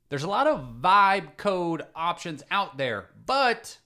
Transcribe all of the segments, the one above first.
There's a lot of vibe code options out there, but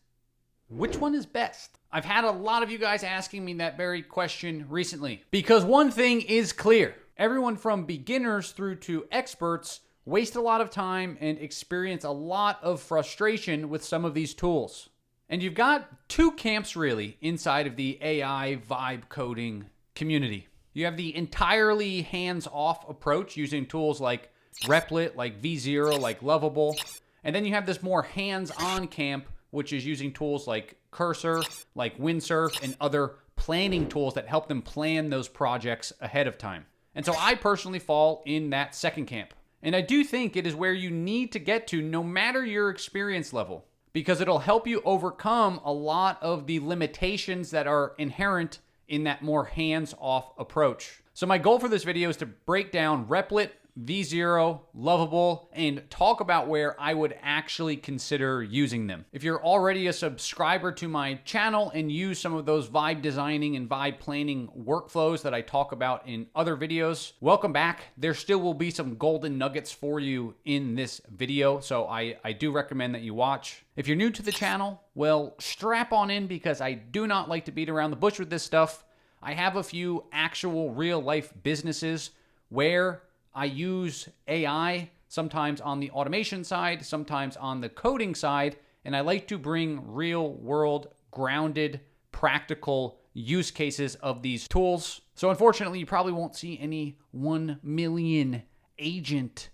which one is best? I've had a lot of you guys asking me that very question recently, because one thing is clear. Everyone from beginners through to experts waste a lot of time and experience a lot of frustration with some of these tools. And you've got two camps really inside of the AI vibe coding community. You have the entirely hands-off approach using tools like Replit, like V0, like Lovable. And then you have this more hands-on camp, which is using tools like Cursor, like Windsurf, and other planning tools that help them plan those projects ahead of time. And so I personally fall in that second camp. And I do think it is where you need to get to no matter your experience level, because it'll help you overcome a lot of the limitations that are inherent in that more hands-off approach. So my goal for this video is to break down Replit, V0, Lovable, and talk about where I would actually consider using them. If you're already a subscriber to my channel and use some of those vibe designing and vibe planning workflows that I talk about in other videos, welcome back. There still will be some golden nuggets for you in this video, so I do recommend that you watch. If you're new to the channel, well, strap on in because I do not like to beat around the bush with this stuff. I have a few actual real life businesses where I use AI, sometimes on the automation side, sometimes on the coding side, and I like to bring real world, grounded, practical use cases of these tools. So unfortunately, you probably won't see any 1 million agent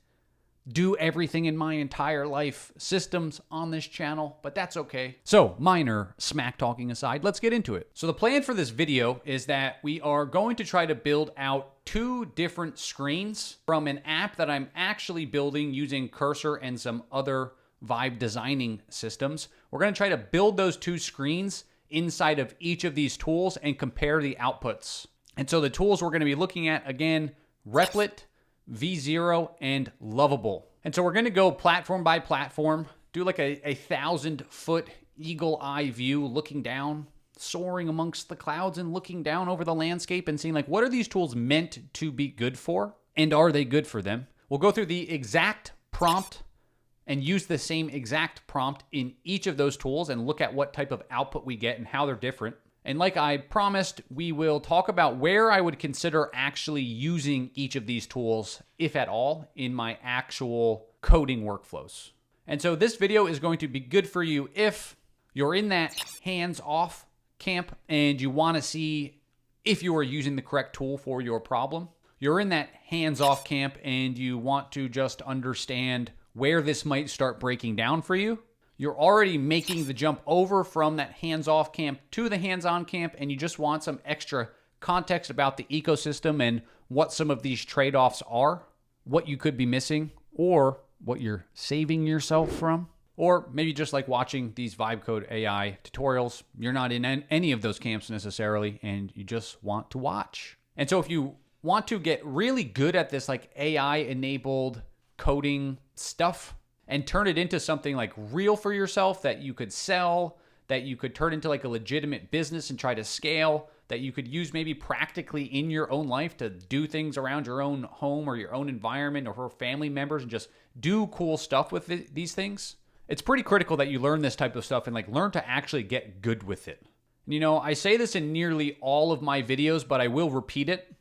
do everything in my entire life systems on this channel, but that's okay. So minor smack talking aside, let's get into it. So the plan for this video is that we are going to try to build out two different screens from an app that I'm actually building using Cursor and some other vibe designing systems. We're going to try to build those two screens inside of each of these tools and compare the outputs. And so the tools we're going to be looking at, again, Replit, V0, and Lovable. And so we're going to go platform by platform, do like a 1,000-foot eagle eye view looking down, soaring amongst the clouds and looking down over the landscape and seeing like, what are these tools meant to be good for? And are they good for them? We'll go through the exact prompt and use the same exact prompt in each of those tools and look at what type of output we get and how they're different. And like I promised, we will talk about where I would consider actually using each of these tools, if at all, in my actual coding workflows. And so this video is going to be good for you if you're in that hands-off camp and you want to see if you are using the correct tool for your problem. You're in that hands-off camp and you want to just understand where this might start breaking down for you. You're already making the jump over from that hands-off camp to the hands-on camp, and you just want some extra context about the ecosystem and what some of these trade-offs are, what you could be missing, or what you're saving yourself from. Or maybe just like watching these vibe code AI tutorials, you're not in any of those camps necessarily, and you just want to watch. And so if you want to get really good at this like AI-enabled coding stuff, and turn it into something like real for yourself that you could sell, that you could turn into like a legitimate business and try to scale, that you could use maybe practically in your own life to do things around your own home or your own environment or for family members and just do cool stuff with these things. It's pretty critical that you learn this type of stuff and like learn to actually get good with it. You know, I say this in nearly all of my videos, but I will repeat it.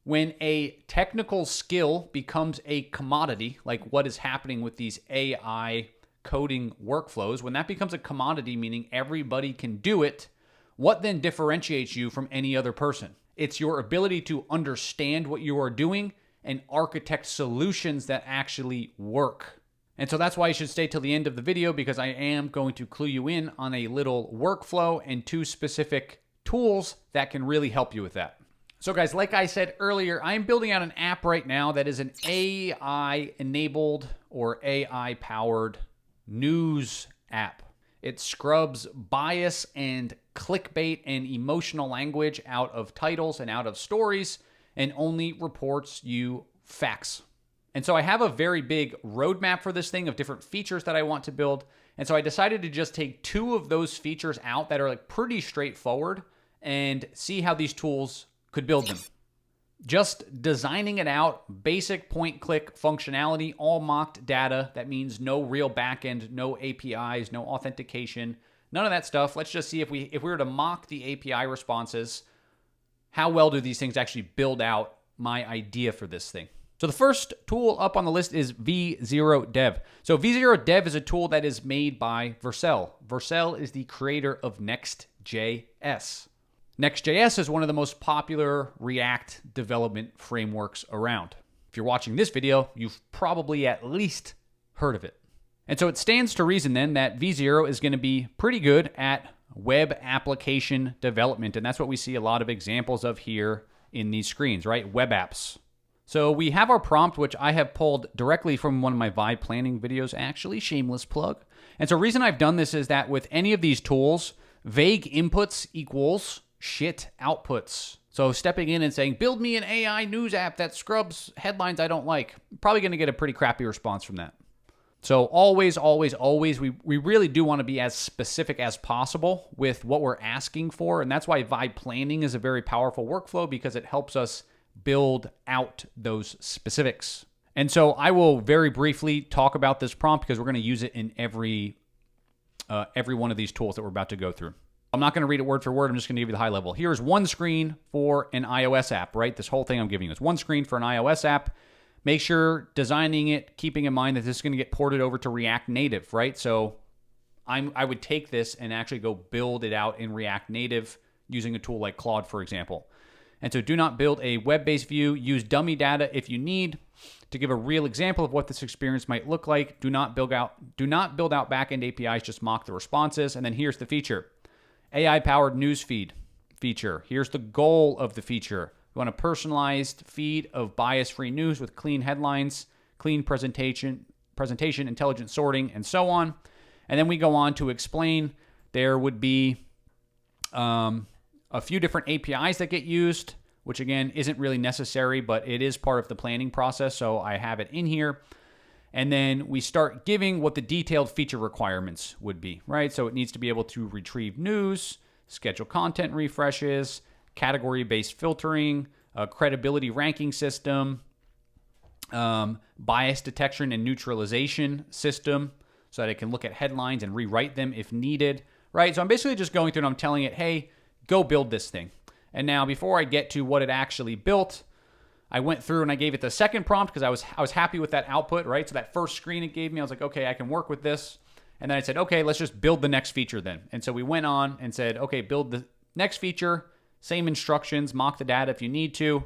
When a technical skill becomes a commodity, like what is happening with these AI coding workflows, when that becomes a commodity, meaning everybody can do it, what then differentiates you from any other person? It's your ability to understand what you are doing and architect solutions that actually work. And so that's why you should stay till the end of the video, because I am going to clue you in on a little workflow and two specific tools that can really help you with that. So guys, like I said earlier, I'm building out an app right now that is an AI-enabled or AI-powered news app. It scrubs bias and clickbait and emotional language out of titles and out of stories and only reports you facts. And so I have a very big roadmap for this thing of different features that I want to build. And so I decided to just take two of those features out that are like pretty straightforward and see how these tools could build them. Just designing it out, basic point-click functionality, all mocked data. That means no real backend, no APIs, no authentication, none of that stuff. Let's just see if we were to mock the API responses, how well do these things actually build out my idea for this thing? So the first tool up on the list is v0dev. So v0dev is a tool that is made by Vercel. Vercel is the creator of Next.js. Next.js is one of the most popular React development frameworks around. If you're watching this video, you've probably at least heard of it. And so it stands to reason then that v0 is going to be pretty good at web application development. And that's what we see a lot of examples of here in these screens, right? Web apps. So we have our prompt, which I have pulled directly from one of my Vibe planning videos, actually, shameless plug. And so the reason I've done this is that with any of these tools, vague inputs equals shit outputs. So stepping in and saying, build me an AI news app that scrubs headlines I don't like, probably going to get a pretty crappy response from that. So always, we really do want to be as specific as possible with what we're asking for. And that's why Vibe planning is a very powerful workflow, because it helps us build out those specifics. And so I will very briefly talk about this prompt because we're going to use it in every one of these tools that we're about to go through. I'm not going to read it word for word. I'm just going to give you the high level. Here's one screen for an iOS app, right? This whole thing I'm giving you is one screen for an iOS app. Make sure designing it, keeping in mind that this is going to get ported over to React Native, right? So I would take this and actually go build it out in React Native using a tool like Claude, for example. And so do not build a web-based view. Use dummy data if you need. To give a real example of what this experience might look like, do not build out backend APIs, just mock the responses. And then here's the feature. AI-powered newsfeed feature. Here's the goal of the feature. We want a personalized feed of bias-free news with clean headlines, clean presentation, intelligent sorting, and so on. And then we go on to explain there would be a few different APIs that get used, which again isn't really necessary, but it is part of the planning process, so I have it in here. And then we start giving what the detailed feature requirements would be, right? So it needs to be able to retrieve news, schedule content refreshes, category-based filtering, a credibility ranking system, bias detection and neutralization system so that it can look at headlines and rewrite them if needed, right? So I'm basically just going through and I'm telling it, hey, go build this thing. And now before I get to what it actually built, I went through and I gave it the second prompt because I was happy with that output, right? So that first screen it gave me, I was like, okay, I can work with this. And then I said, okay, let's just build the next feature then. And so we went on and said, okay, build the next feature, same instructions, mock the data if you need to,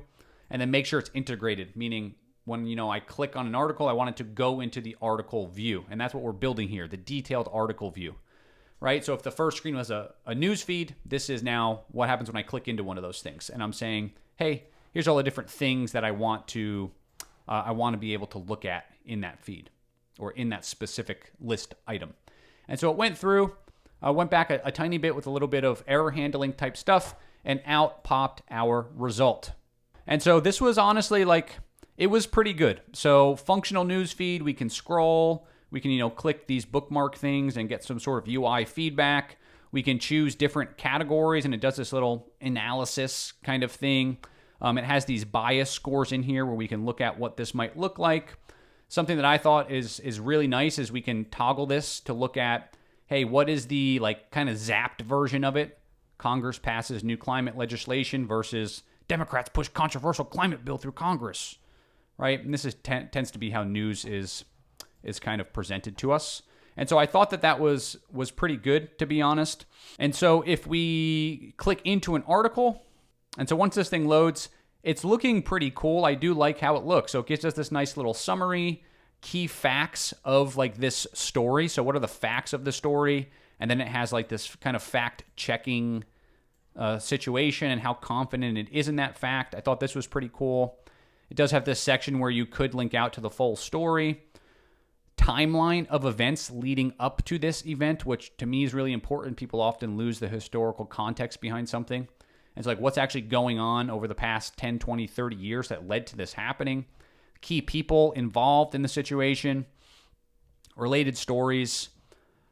and then make sure it's integrated, meaning when I click on an article, I want it to go into the article view. And that's what we're building here, the detailed article view, right? So if the first screen was a news feed, this is now what happens when I click into one of those things. And I'm saying, hey, here's all the different things that I want to be able to look at in that feed or in that specific list item. And so it went through, went back a tiny bit with a little bit of error handling type stuff, and out popped our result. And so this was honestly it was pretty good. So functional news feed, we can scroll, we can, click these bookmark things and get some sort of UI feedback. We can choose different categories and it does this little analysis kind of thing. It has these bias scores in here where we can look at what this might look like. Something that I thought is really nice is we can toggle this to look at, hey, what is the kind of zapped version of it? Congress passes new climate legislation versus Democrats push controversial climate bill through Congress, right? And this tends to be how news is kind of presented to us. And so I thought that was pretty good, to be honest. And so if we click into an article, and so once this thing loads, it's looking pretty cool. I do like how it looks. So it gives us this nice little summary, key facts of this story. So what are the facts of the story? And then it has this kind of fact-checking situation and how confident it is in that fact. I thought this was pretty cool. It does have this section where you could link out to the full story. Timeline of events leading up to this event, which to me is really important. People often lose the historical context behind something. It's what's actually going on over the past 10, 20, 30 years that led to this happening. Key people involved in the situation, related stories,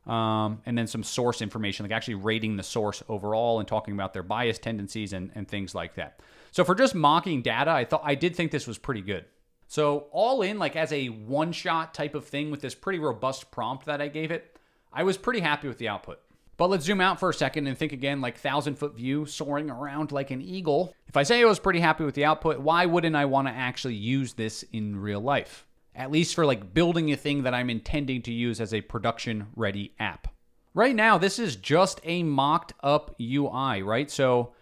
and then some source information, actually rating the source overall and talking about their bias tendencies and things like that. So for just mocking data, I did think this was pretty good. So all in, like as a one-shot type of thing with this pretty robust prompt that I gave it, I was pretty happy with the output. But let's zoom out for a second and think again like 1,000-foot view soaring around like an eagle. If I say I was pretty happy with the output, why wouldn't I want to actually use this in real life? At least for like building a thing that I'm intending to use as a production-ready app. Right now, this is just a mocked up UI, right? So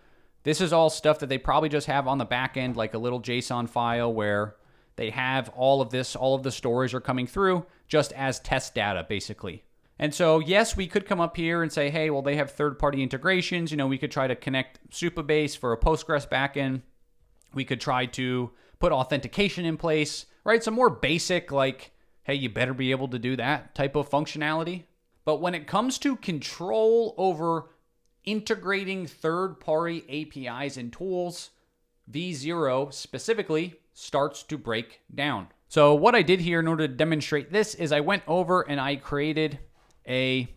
this is all stuff that they probably just have on the back end, like a little JSON file where they have all of this, all of the stories are coming through just as test data, basically. And so, yes, we could come up here and say, hey, well, they have third-party integrations. You know, we could try to connect Supabase for a Postgres backend. We could try to put authentication in place, right? Some more basic, like, hey, you better be able to do that type of functionality. But when it comes to control over integrating third-party APIs and tools, V0 specifically starts to break down. So what I did here in order to demonstrate this is I went over and I created a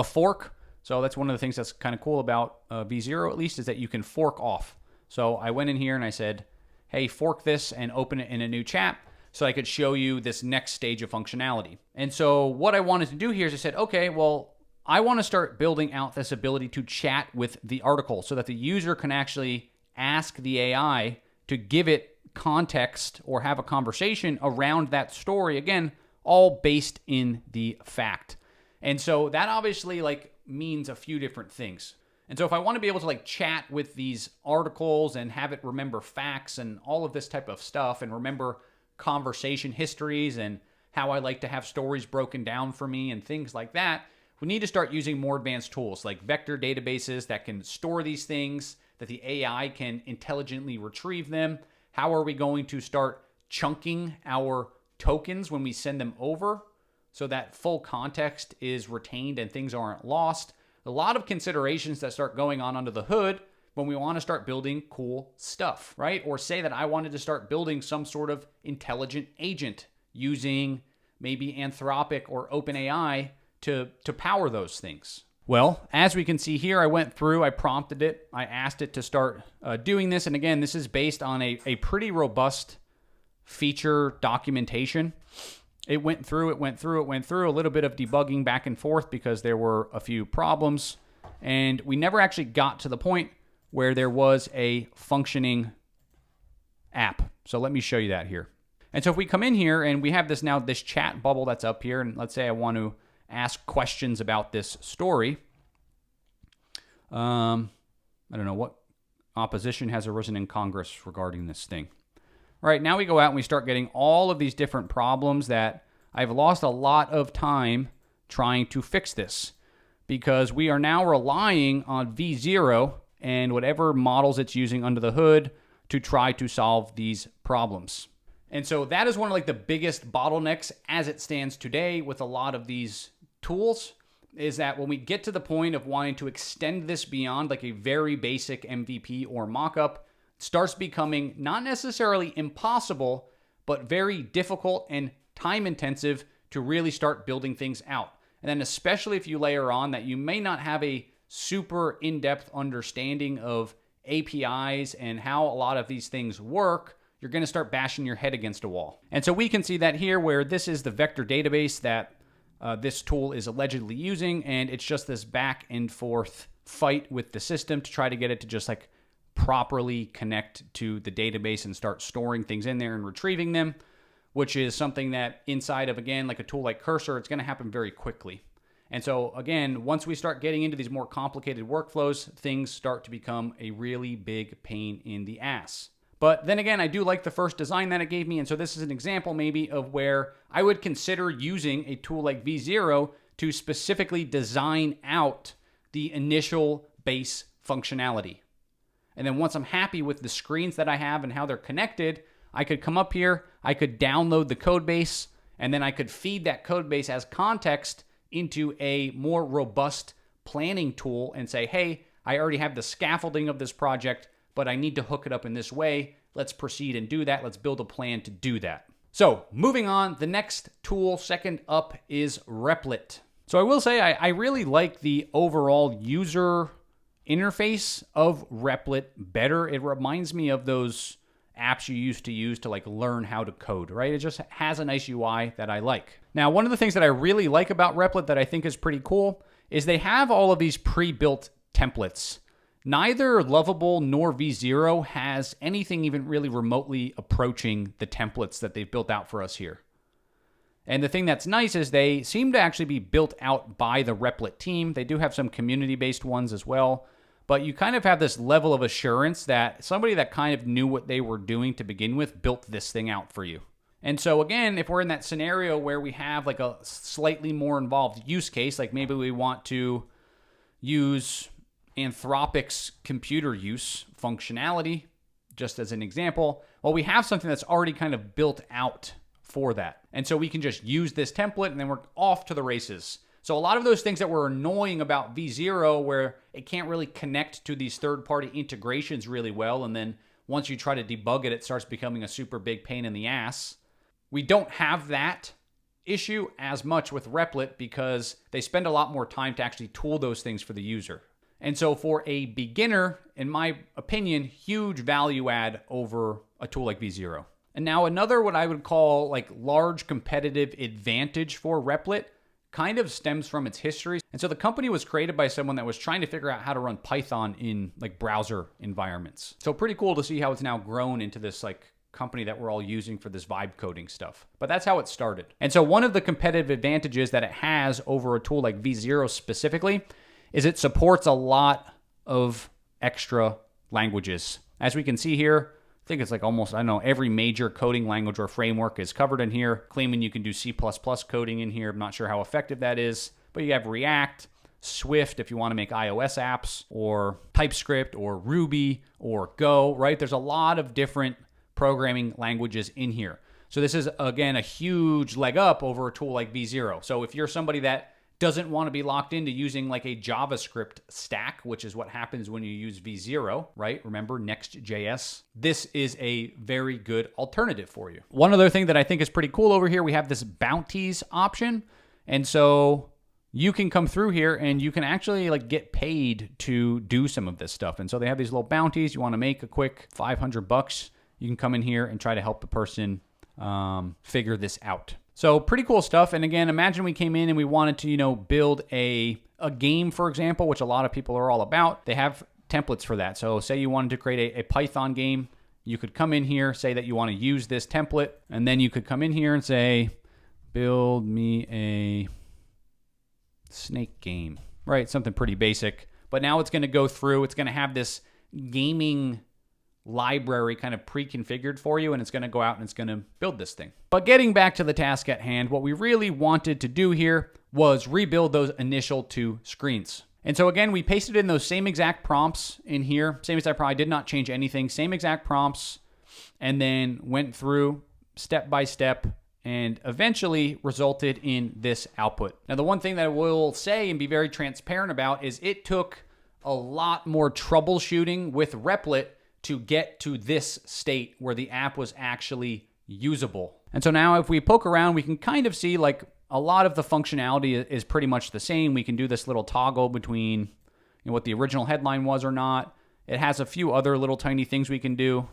fork. So that's one of the things that's kind of cool about V0 at least, is that you can fork off. So I went in here and I said, hey, fork this and open it in a new chat so I could show you this next stage of functionality. And so what I wanted to do here is I said, okay, well, I want to start building out this ability to chat with the article so that the user can actually ask the AI to give it context or have a conversation around that story. Again, all based in the fact. And so that obviously like means a few different things. And so if I want to be able to like chat with these articles and have it remember facts and all of this type of stuff and remember conversation histories and how I like to have stories broken down for me and things like that, we need to start using more advanced tools like vector databases that can store these things, that the AI can intelligently retrieve them. How are we going to start chunking our tokens when we send them over so that full context is retained and things aren't lost? A lot of considerations that start going on under the hood when we want to start building cool stuff, right? Or say that I wanted to start building some sort of intelligent agent using maybe Anthropic or OpenAI to power those things. Well, as we can see here, I went through, I prompted it, I asked it to start doing this. And again, this is based on a pretty robust feature documentation. It went through, a little bit of debugging back and forth because there were a few problems. And we never actually got to the point where there was a functioning app. So let me show you that here. And so if we come in here and we have this chat bubble that's up here, and let's say I want to ask questions about this story. I don't know what opposition has arisen in Congress regarding this thing. All right, now we go out and we start getting all of these different problems that I've lost a lot of time trying to fix this because we are now relying on V0 and whatever models it's using under the hood to try to solve these problems. And so that is one of like the biggest bottlenecks as it stands today with a lot of these tools, is that when we get to the point of wanting to extend this beyond like a very basic MVP or mockup, it starts becoming not necessarily impossible, but very difficult and time intensive to really start building things out. And then especially if you layer on that you may not have a super in-depth understanding of APIs and how a lot of these things work, you're going to start bashing your head against a wall. And so we can see that here where this is the vector database that this tool is allegedly using, and it's just this back and forth fight with the system to try to get it to just like properly connect to the database and start storing things in there and retrieving them, which is something that inside of, again, like a tool like Cursor, it's going to happen very quickly. And so again, once we start getting into these more complicated workflows, things start to become a really big pain in the ass. But then again, I do like the first design that it gave me. And so this is an example maybe of where I would consider using a tool like V0 to specifically design out the initial base functionality. And then once I'm happy with the screens that I have and how they're connected, I could come up here, I could download the code base, and then I could feed that code base as context into a more robust planning tool and say, hey, I already have the scaffolding of this project, but I need to hook it up in this way. Let's proceed and do that. Let's build a plan to do that. So moving on, the next tool, second up, is Replit. So I will say I really like the overall user interface of Replit better. It reminds me of those apps you used to use to like learn how to code, right? It just has a nice UI that I like. Now, one of the things that I really like about Replit that I think is pretty cool is they have all of these pre-built templates. Neither Lovable nor V0 has anything even really remotely approaching the templates that they've built out for us here. And the thing that's nice is they seem to actually be built out by the Replit team. They do have some community-based ones as well. But you kind of have this level of assurance that somebody that kind of knew what they were doing to begin with built this thing out for you. And so again, if we're in that scenario where we have like a slightly more involved use case, like maybe we want to use Anthropic's computer use functionality, just as an example, well, we have something that's already kind of built out for that. And so we can just use this template and then we're off to the races. So a lot of those things that were annoying about V0 where it can't really connect to these third-party integrations really well, and then once you try to debug it, it starts becoming a super big pain in the ass. We don't have that issue as much with Replit because they spend a lot more time to actually tool those things for the user. And so for a beginner, in my opinion, huge value add over a tool like V0. And now another what I would call like large competitive advantage for Replit kind of stems from its history. And so the company was created by someone that was trying to figure out how to run Python in like browser environments. So pretty cool to see how it's now grown into this like company that we're all using for this vibe coding stuff. But that's how it started. And so one of the competitive advantages that it has over a tool like V0 specifically is it supports a lot of extra languages. As we can see here, I think it's like almost, I don't know, every major coding language or framework is covered in here. Claiming you can do C++ coding in here. I'm not sure how effective that is. But you have React, Swift if you want to make iOS apps, or TypeScript, or Ruby, or Go, right? There's a lot of different programming languages in here. So this is, again, a huge leg up over a tool like V0. So if you're somebody that doesn't want to be locked into using like a JavaScript stack, which is what happens when you use V0, right? Remember Next.js? This is a very good alternative for you. One other thing that I think is pretty cool over here, we have this bounties option. And so you can come through here and you can actually like get paid to do some of this stuff. And so they have these little bounties. You want to make a quick $500. You can come in here and try to help the person figure this out. So pretty cool stuff. And again, imagine we came in and we wanted to, build a game, for example, which a lot of people are all about. They have templates for that. So say you wanted to create a Python game, you could come in here, say that you want to use this template, and then you could come in here and say, build me a snake game, right? Something pretty basic. But now it's going to go through, it's going to have this gaming library kind of pre-configured for you, and it's going to go out and it's going to build this thing. But getting back to the task at hand, what we really wanted to do here was rebuild those initial two screens. And so again, we pasted in those same exact prompts in here. Same exact prompt. I did not change anything. Same exact prompts, and then went through step by step and eventually resulted in this output. Now, the one thing that I will say and be very transparent about is it took a lot more troubleshooting with Replit to get to this state where the app was actually usable. And so now if we poke around, we can kind of see like a lot of the functionality is pretty much the same. We can do this little toggle between what the original headline was or not. It has a few other little tiny things we can do,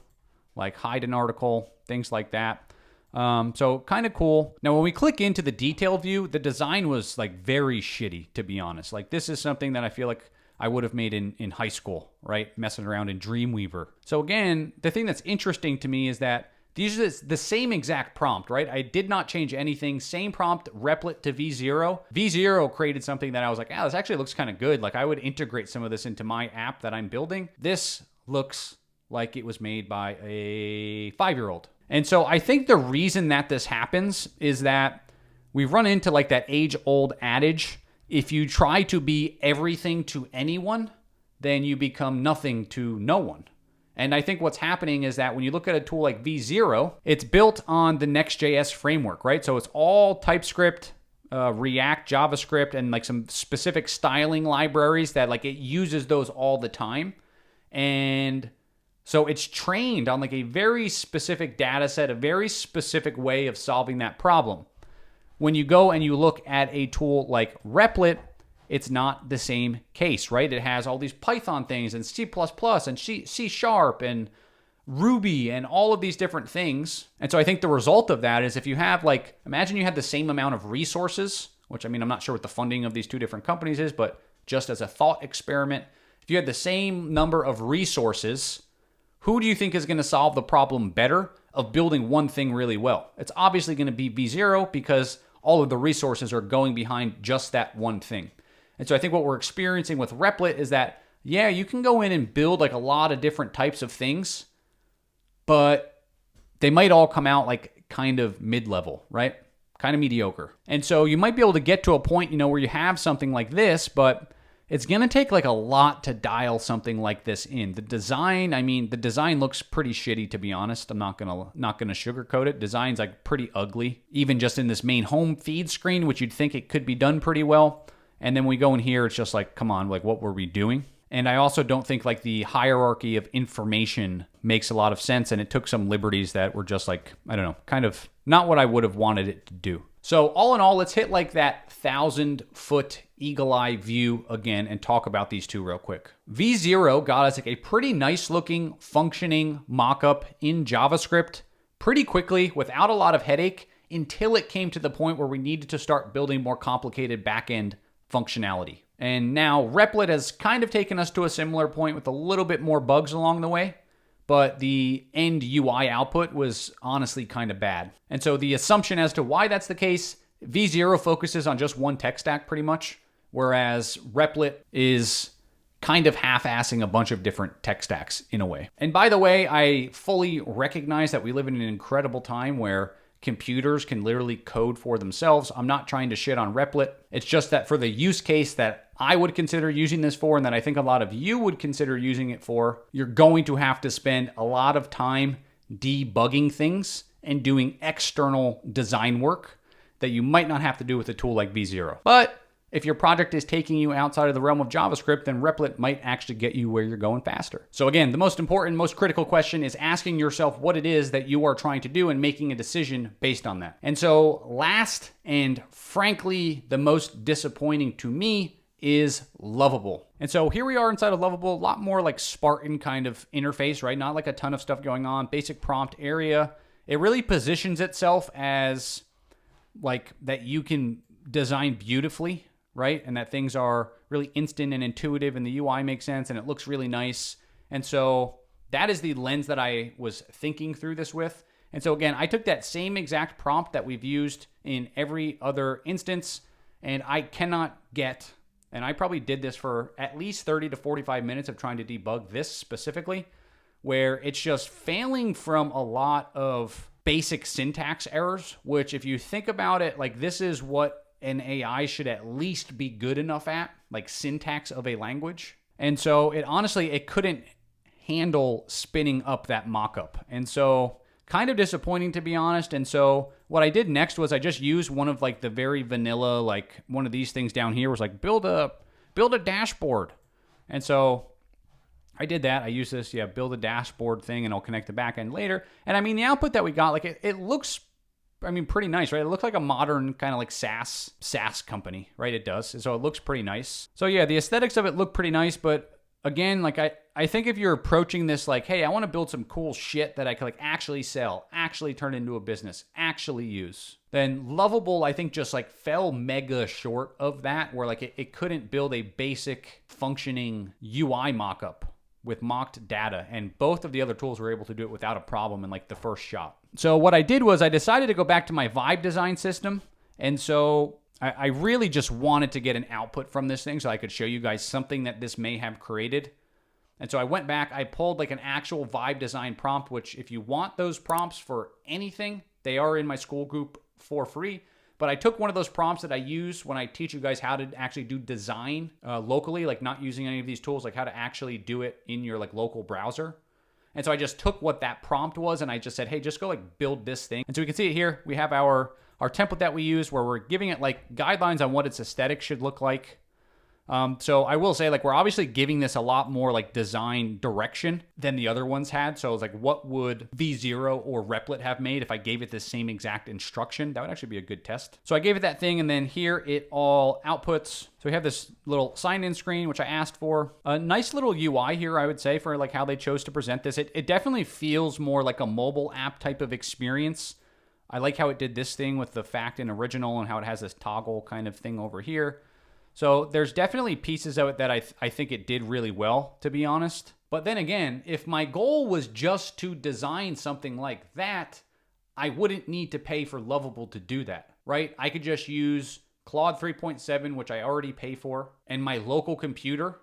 like hide an article, things like that. So kind of cool. Now, when we click into the detail view, the design was like very shitty, to be honest. Like this is something that I feel like I would have made in high school, right? Messing around in Dreamweaver. So again, the thing that's interesting to me is that these are the same exact prompt, right? I did not change anything. Same prompt, Replit to V0. V0 created something that I was like, this actually looks kind of good. Like I would integrate some of this into my app that I'm building. This looks like it was made by a 5-year-old. And so I think the reason that this happens is that we've run into like that age-old adage. If you try to be everything to anyone, then you become nothing to no one. And I think what's happening is that when you look at a tool like V0, it's built on the Next.js framework, right? So it's all TypeScript, React, JavaScript, and like some specific styling libraries that like it uses those all the time. And so it's trained on like a very specific data set, a very specific way of solving that problem. When you go and you look at a tool like Replit, it's not the same case, right? It has all these Python things and C++ and C Sharp and Ruby and all of these different things. And so I think the result of that is if you have like, imagine you had the same amount of resources, which I mean, I'm not sure what the funding of these two different companies is, but just as a thought experiment, if you had the same number of resources, who do you think is going to solve the problem better of building one thing really well? It's obviously going to be V0 because all of the resources are going behind just that one thing. And so I think what we're experiencing with Replit is that, yeah, you can go in and build like a lot of different types of things, but they might all come out like kind of mid-level, right? Kind of mediocre. And so you might be able to get to a point, where you have something like this, but it's going to take like a lot to dial something like this in. The design looks pretty shitty, to be honest. I'm not gonna sugarcoat it. Design's like pretty ugly, even just in this main home feed screen, which you'd think it could be done pretty well. And then we go in here, it's just like, come on, like what were we doing? And I also don't think like the hierarchy of information makes a lot of sense. And it took some liberties that were just like, I don't know, kind of not what I would have wanted it to do. So all in all, let's hit like that 1,000-foot eagle eye view again and talk about these two real quick. V0 got us like a pretty nice looking functioning mockup in JavaScript pretty quickly without a lot of headache until it came to the point where we needed to start building more complicated backend functionality. And now Replit has kind of taken us to a similar point with a little bit more bugs along the way, but the end UI output was honestly kind of bad. And so the assumption as to why that's the case, V0 focuses on just one tech stack pretty much, whereas Replit is kind of half-assing a bunch of different tech stacks in a way. And by the way, I fully recognize that we live in an incredible time where computers can literally code for themselves. I'm not trying to shit on Replit. It's just that for the use case that I would consider using this for, and that I think a lot of you would consider using it for, you're going to have to spend a lot of time debugging things and doing external design work that you might not have to do with a tool like V0. But if your project is taking you outside of the realm of JavaScript, then Replit might actually get you where you're going faster. So again, the most important, most critical question is asking yourself what it is that you are trying to do and making a decision based on that. And so last and frankly, the most disappointing to me is Lovable. And so here we are inside of Lovable, a lot more like Spartan kind of interface, right? Not like a ton of stuff going on, basic prompt area. It really positions itself as like that you can design beautifully, right? And that things are really instant and intuitive and the UI makes sense and it looks really nice. And so that is the lens that I was thinking through this with. And so again, I took that same exact prompt that we've used in every other instance and I cannot get, and I probably did this for at least 30 to 45 minutes of trying to debug this specifically, where it's just failing from a lot of basic syntax errors, which if you think about it, like this is what an AI should at least be good enough at, like syntax of a language. And so it couldn't handle spinning up that mockup. And so kind of disappointing, to be honest. And so what I did next was I just used one of like the very vanilla, like one of these things down here was like build a dashboard. And so I did that. I used this, build a dashboard thing and I'll connect the back end later. And I mean, the output that we got, like it looks, pretty nice, right? It looks like a modern kind of like SaaS company, right? It does. So it looks pretty nice. So yeah, the aesthetics of it look pretty nice. But again, like I think if you're approaching this like, hey, I want to build some cool shit that I can like actually sell, actually turn into a business, actually use, then Lovable, I think just like fell mega short of that, where like it couldn't build a basic functioning UI mockup with mocked data, and both of the other tools were able to do it without a problem in like the first shot. So what I did was I decided to go back to my vibe design system, and so I really just wanted to get an output from this thing so I could show you guys something that this may have created. And so I went back, I pulled like an actual vibe design prompt, which if you want those prompts for anything, they are in my school group for free. But I took one of those prompts that I use when I teach you guys how to actually do design locally, like not using any of these tools, like how to actually do it in your like local browser. And so I just took what that prompt was and I just said, hey, just go like build this thing. And so we can see it here. We have our template that we use where we're giving it like guidelines on what its aesthetic should look like. So I will say, like, we're obviously giving this a lot more like design direction than the other ones had. So it's like, what would V0 or Replit have made if I gave it the same exact instruction? That would actually be a good test. So I gave it that thing, and then here it all outputs. So we have this little sign-in screen, which I asked for. A nice little UI here, I would say, for like how they chose to present this. It definitely feels more like a mobile app type of experience. I like how it did this thing with the fact and original and how it has this toggle kind of thing over here. So there's definitely pieces of it that I think it did really well, to be honest. But then again, if my goal was just to design something like that, I wouldn't need to pay for Lovable to do that, right? I could just use Claude 3.7, which I already pay for, and my local computer.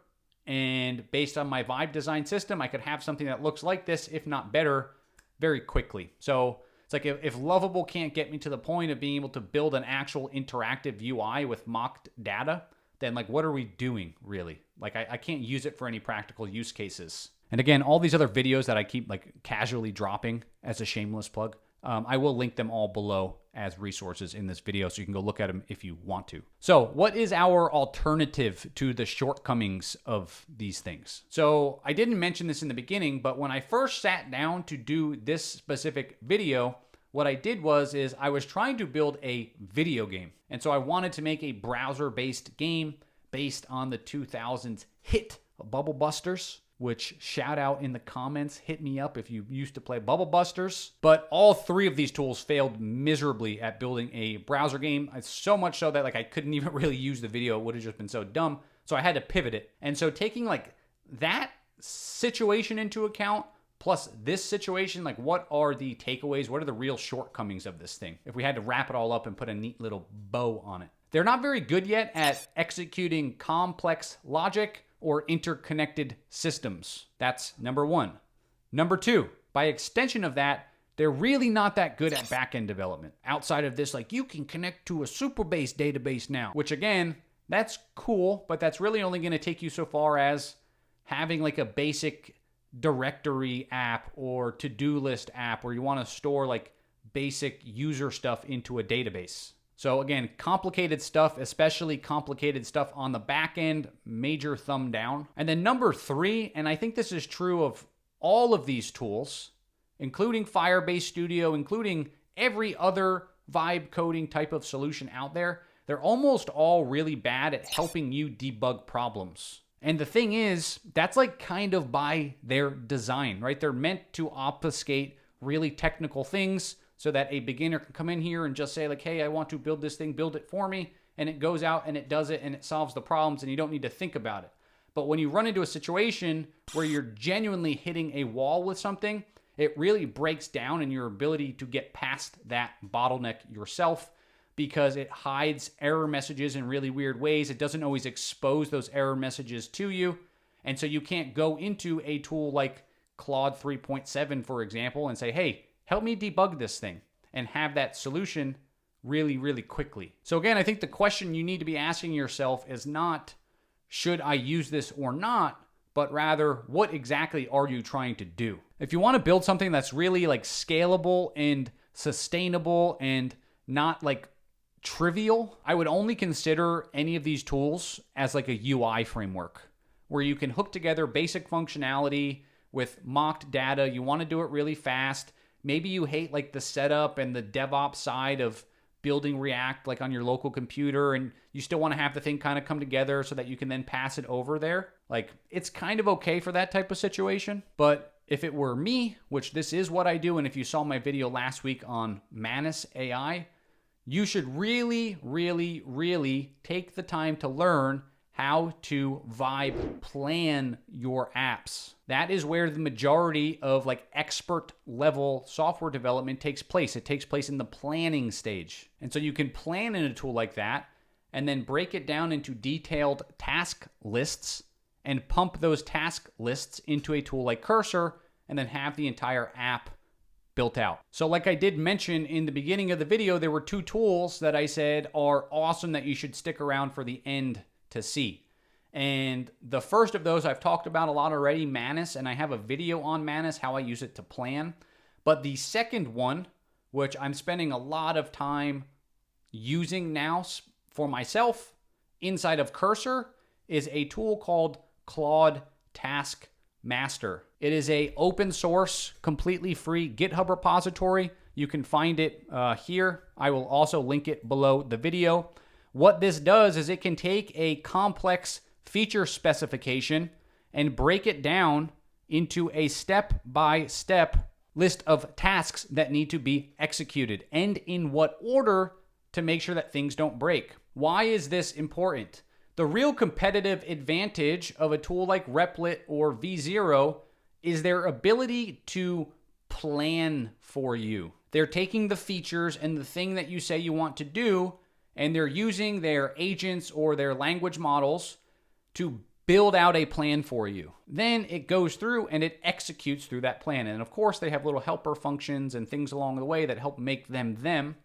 And based on my Vibe design system, I could have something that looks like this, if not better, very quickly. So it's like if Lovable can't get me to the point of being able to build an actual interactive UI with mocked data, then like, what are we doing really? Like, I can't use it for any practical use cases. And again, all these other videos that I keep like casually dropping as a shameless plug, I will link them all below as resources in this video, so you can go look at them if you want to. So what is our alternative to the shortcomings of these things? So I didn't mention this in the beginning, but when I first sat down to do this specific video, what I did is I was trying to build a video game. And so I wanted to make a browser-based game based on the 2000s hit Bubble Busters, which, shout out in the comments, hit me up if you used to play Bubble Busters. But all three of these tools failed miserably at building a browser game. So much so that like I couldn't even really use the video. It would have just been so dumb. So I had to pivot it. And so taking like that situation into account, plus this situation, like what are the takeaways? What are the real shortcomings of this thing? If we had to wrap it all up and put a neat little bow on it. They're not very good yet at executing complex logic or interconnected systems. That's number one. Number two, by extension of that, they're really not that good at backend development. Outside of this, like you can connect to a Superbase database now, which again, that's cool, but that's really only gonna take you so far as having like a basic directory app or to-do list app where you want to store like basic user stuff into a database. So again, complicated stuff, especially complicated stuff on the back end, major thumb down. And then number three, and I think this is true of all of these tools, including Firebase Studio, including every other vibe coding type of solution out there, they're almost all really bad at helping you debug problems. And the thing is, that's like kind of by their design, right? They're meant to obfuscate really technical things so that a beginner can come in here and just say like, hey, I want to build this thing, build it for me. And it goes out and it does it and it solves the problems and you don't need to think about it. But when you run into a situation where you're genuinely hitting a wall with something, it really breaks down in your ability to get past that bottleneck yourself, because it hides error messages in really weird ways. It doesn't always expose those error messages to you. And so you can't go into a tool like Claude 3.7, for example, and say, hey, help me debug this thing, and have that solution really, really quickly. So again, I think the question you need to be asking yourself is not, should I use this or not, but rather, what exactly are you trying to do? If you want to build something that's really like scalable and sustainable and not like trivial, I would only consider any of these tools as like a UI framework where you can hook together basic functionality with mocked data. You want to do it really fast. Maybe you hate like the setup and the DevOps side of building React like on your local computer, and you still want to have the thing kind of come together so that you can then pass it over there. Like, it's kind of okay for that type of situation. But if it were me, which this is what I do, and if you saw my video last week on Manus AI, you should really, really, really take the time to learn how to vibe plan your apps. That is where the majority of like expert level software development takes place. It takes place in the planning stage. And so you can plan in a tool like that and then break it down into detailed task lists and pump those task lists into a tool like Cursor and then have the entire app built out. So like I did mention in the beginning of the video, there were two tools that I said are awesome that you should stick around for the end to see. And the first of those I've talked about a lot already, Manus, and I have a video on Manus, how I use it to plan. But the second one, which I'm spending a lot of time using now for myself inside of Cursor, is a tool called Claude Task Master. It is a open source, completely free GitHub repository. You can find it here. I will also link it below the video. What this does is it can take a complex feature specification and break it down into a step-by-step list of tasks that need to be executed and in what order to make sure that things don't break. Why is this important? The real competitive advantage of a tool like Replit or V0 is their ability to plan for you. They're taking the features and the thing that you say you want to do, and they're using their agents or their language models to build out a plan for you. Then it goes through and it executes through that plan. And of course, they have little helper functions and things along the way that help make them.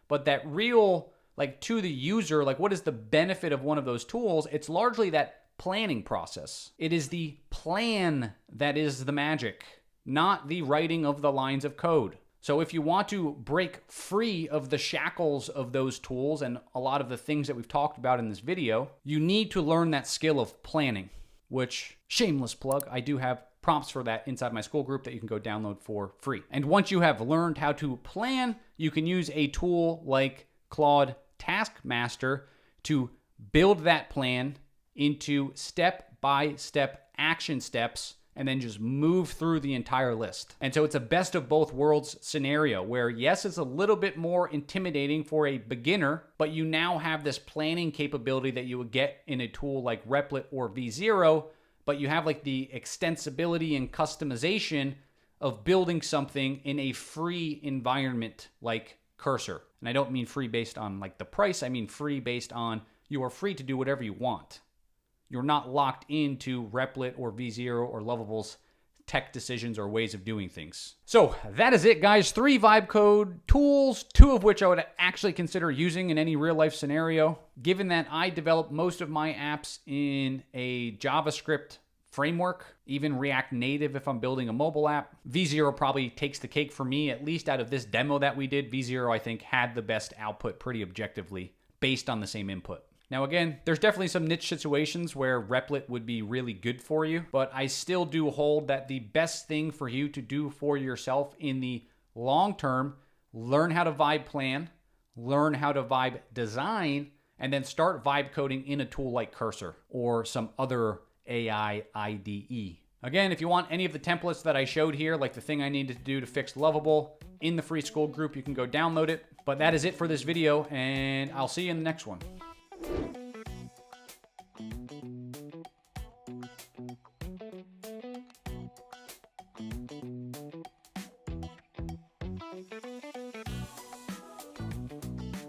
But that real, like to the user, like what is the benefit of one of those tools? It's largely that planning process. It is the plan that is the magic, not the writing of the lines of code. So if you want to break free of the shackles of those tools and a lot of the things that we've talked about in this video, you need to learn that skill of planning, which, shameless plug, I do have prompts for that inside my school group that you can go download for free. And once you have learned how to plan, you can use a tool like Claude Task Master to build that plan into step-by-step action steps and then just move through the entire list. And so it's a best of both worlds scenario where, yes, it's a little bit more intimidating for a beginner, but you now have this planning capability that you would get in a tool like Replit or V0, but you have like the extensibility and customization of building something in a free environment like Cursor. And I don't mean free based on like the price, I mean free based on you are free to do whatever you want. You're not locked into Replit or V0 or Lovable's tech decisions or ways of doing things. So that is it, guys. 3 vibe code tools, 2 of which I would actually consider using in any real life scenario. Given that I develop most of my apps in a JavaScript framework, even React Native if I'm building a mobile app, V0 probably takes the cake for me, at least out of this demo that we did. V0, I think, had the best output pretty objectively based on the same input. Now again, there's definitely some niche situations where Replit would be really good for you, but I still do hold that the best thing for you to do for yourself in the long term, learn how to vibe plan, learn how to vibe design, and then start vibe coding in a tool like Cursor or some other AI IDE. Again, if you want any of the templates that I showed here, like the thing I needed to do to fix Lovable in the free school group, you can go download it. But that is it for this video, and I'll see you in the next one.